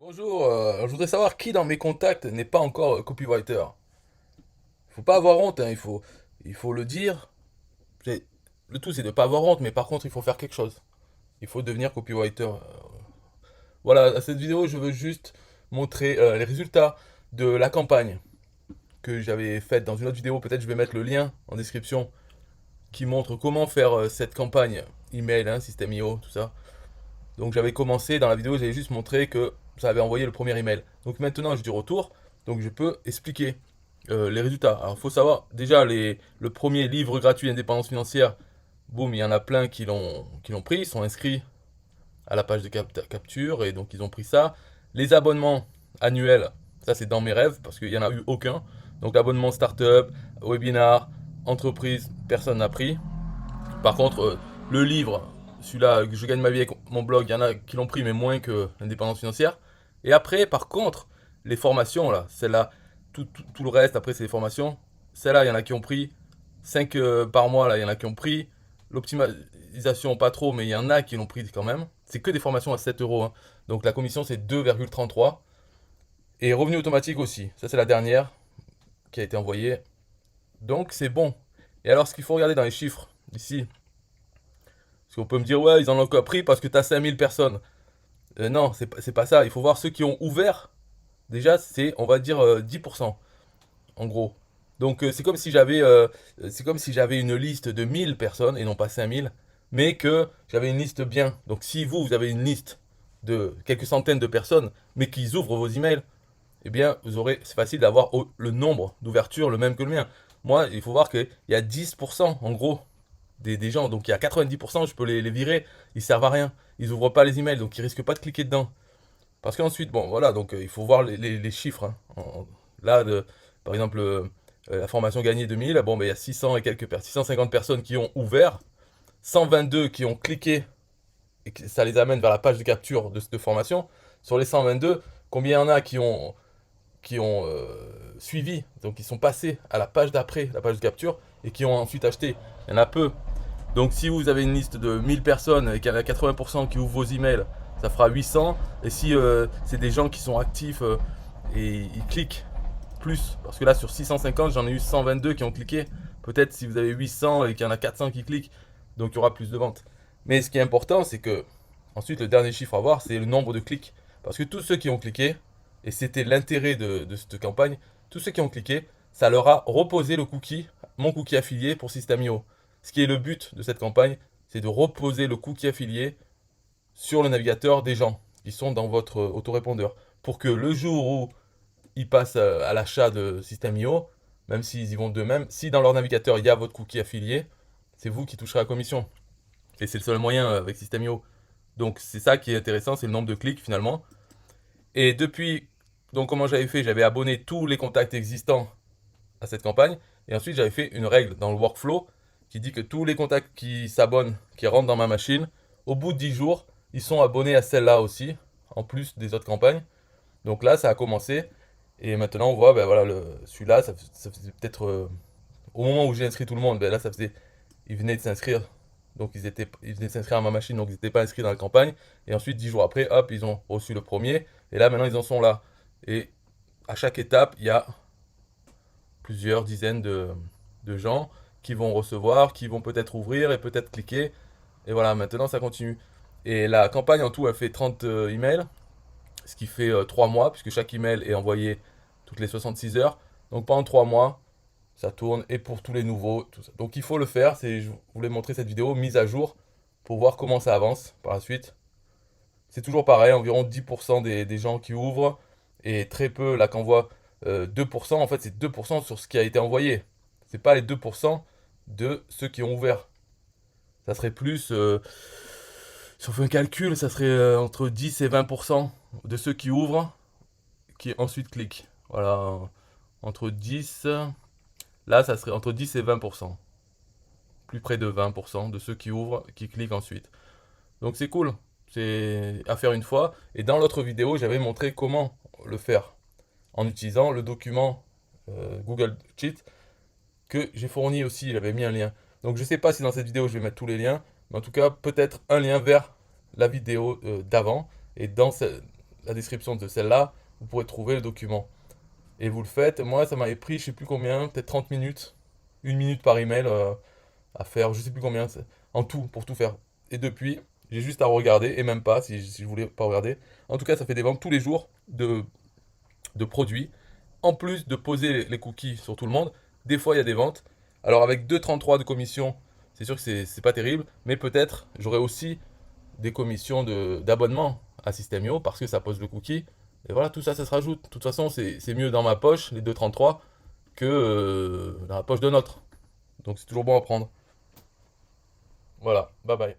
Bonjour, je voudrais savoir qui dans mes contacts n'est pas encore copywriter. Il faut pas avoir honte, hein, il faut le dire. C'est- Le tout c'est de pas avoir honte, mais par contre il faut faire quelque chose. Il faut devenir copywriter. Voilà, à cette vidéo je veux juste montrer les résultats de la campagne que j'avais faite dans une autre vidéo. Peut-être je vais mettre le lien en description qui montre comment faire cette campagne email, hein, système IO, tout ça. Donc j'avais commencé dans la vidéo, j'avais juste montré que ça avait envoyé le premier email. Donc maintenant j'ai du retour, donc je peux expliquer les résultats. Alors il faut savoir, déjà le premier livre gratuit indépendance financière, boum, il y en a plein qui l'ont pris, ils sont inscrits à la page de capture et donc ils ont pris ça. Les abonnements annuels, ça c'est dans mes rêves parce qu'il n'y en a eu aucun. Donc abonnement startup, webinar, entreprise, personne n'a pris. Par contre, le livre, celui-là, Je gagne ma vie avec mon blog, il y en a qui l'ont pris, mais moins que l'indépendance financière. Et après, par contre, les formations, là, celle-là, tout le reste, après, c'est les formations. Celle-là, il y en a qui ont pris 5 par mois, là, il y en a qui ont pris. L'optimisation, pas trop, mais il y en a qui l'ont pris quand même. C'est que des formations à 7 euros, hein. Donc la commission, c'est 2,33. Et revenu automatique aussi. Ça, c'est la dernière qui a été envoyée. Donc, c'est bon. Et alors, ce qu'il faut regarder dans les chiffres, ici, parce qu'on peut me dire, ouais, ils en ont encore pris parce que tu as 5000 personnes. Non, c'est pas ça. Il faut voir ceux qui ont ouvert. Déjà, c'est, on va dire, 10%, en gros. Donc, c'est comme si j'avais une liste de 1000 personnes et non pas 5000, mais que j'avais une liste bien. Donc, si vous avez une liste de quelques centaines de personnes, mais qu'ils ouvrent vos emails, eh bien, c'est facile d'avoir le nombre d'ouvertures le même que le mien. Moi, il faut voir qu'il y a 10%, en gros, des gens. Donc il y a 90%, je peux les virer, ils servent à rien. Ils ouvrent pas les emails, donc ils risquent pas de cliquer dedans. Parce qu'ensuite, bon, voilà, donc il faut voir les chiffres, hein. Là, par exemple, la formation gagnée 2000, bon, ben, il y a 600 et quelques 650 personnes qui ont ouvert, 122 qui ont cliqué et que ça les amène vers la page de capture de formation. Sur les 122, combien il y en a qui ont suivi, donc ils sont passés à la page d'après, la page de capture, et qui ont ensuite acheté. Il y en a peu. Donc si vous avez une liste de 1000 personnes et qu'il y en a 80% qui ouvrent vos emails, ça fera 800. Et si c'est des gens qui sont actifs et ils cliquent plus, parce que là sur 650, j'en ai eu 122 qui ont cliqué. Peut-être si vous avez 800 et qu'il y en a 400 qui cliquent, donc il y aura plus de ventes. Mais ce qui est important, c'est que ensuite le dernier chiffre à voir, c'est le nombre de clics. Parce que tous ceux qui ont cliqué, et c'était l'intérêt de cette campagne, tous ceux qui ont cliqué, ça leur a reposé le cookie, mon cookie affilié pour System.io. Ce qui est le but de cette campagne, c'est de reposer le cookie affilié sur le navigateur des gens qui sont dans votre autorépondeur. Pour que le jour où ils passent à l'achat de System.io, même s'ils y vont d'eux-mêmes, si dans leur navigateur il y a votre cookie affilié, c'est vous qui toucherez la commission. Et c'est le seul moyen avec System.io. Donc c'est ça qui est intéressant, c'est le nombre de clics finalement. Et depuis, donc comment j'avais fait, j'avais abonné tous les contacts existants à cette campagne. Et ensuite, j'avais fait une règle dans le workflow qui dit que tous les contacts qui s'abonnent, qui rentrent dans ma machine, au bout de 10 jours, ils sont abonnés à celle-là aussi, en plus des autres campagnes. Donc là, ça a commencé. Et maintenant, on voit, ben voilà, celui-là, ça faisait peut-être. Au moment où j'ai inscrit tout le monde, ben là, ça faisait. Ils venaient de s'inscrire. Donc ils venaient de s'inscrire à ma machine, donc ils n'étaient pas inscrits dans la campagne. Et ensuite, 10 jours après, hop, ils ont reçu le premier. Et là, maintenant, ils en sont là. Et à chaque étape, il y a plusieurs dizaines de gens qui vont recevoir, qui vont peut-être ouvrir et peut-être cliquer. Et voilà, maintenant ça continue. Et la campagne en tout, elle fait 30 emails, ce qui fait 3 mois, puisque chaque email est envoyé toutes les 66 heures. Donc pendant 3 mois, ça tourne, et pour tous les nouveaux, tout ça. Donc il faut le faire, je voulais montrer cette vidéo mise à jour pour voir comment ça avance par la suite. C'est toujours pareil, environ 10% des gens qui ouvrent, et très peu, là qu'on voit 2%, en fait c'est 2% sur ce qui a été envoyé. C'est pas les 2% de ceux qui ont ouvert. Ça serait plus, si on fait un calcul, ça serait entre 10 et 20% de ceux qui ouvrent, qui ensuite cliquent. Voilà, entre 10, là ça serait entre 10 et 20%. Plus près de 20% de ceux qui ouvrent, qui cliquent ensuite. Donc c'est cool, c'est à faire une fois. Et dans l'autre vidéo, j'avais montré comment le faire en utilisant le document Google Sheet que j'ai fourni aussi, j'avais mis un lien. Donc je ne sais pas si dans cette vidéo je vais mettre tous les liens, mais en tout cas peut-être un lien vers la vidéo d'avant. Et dans la description de celle-là, vous pourrez trouver le document. Et vous le faites. Moi, ça m'avait pris, je sais plus combien, peut-être 30 minutes, 1 minute par email à faire, je sais plus combien, en tout, pour tout faire. Et depuis, j'ai juste à regarder, et même pas, si je voulais pas regarder. En tout cas, ça fait des ventes tous les jours de produits. En plus de poser les cookies sur tout le monde, des fois il y a des ventes. Alors avec 2,33 de commission, c'est sûr que c'est pas terrible, mais peut-être j'aurai aussi des commissions d'abonnement à System.io parce que ça pose le cookie. Et voilà, tout ça, ça se rajoute. De toute façon, c'est mieux dans ma poche, les 2,33, que dans la poche de notre. Donc c'est toujours bon à prendre. Voilà, bye bye.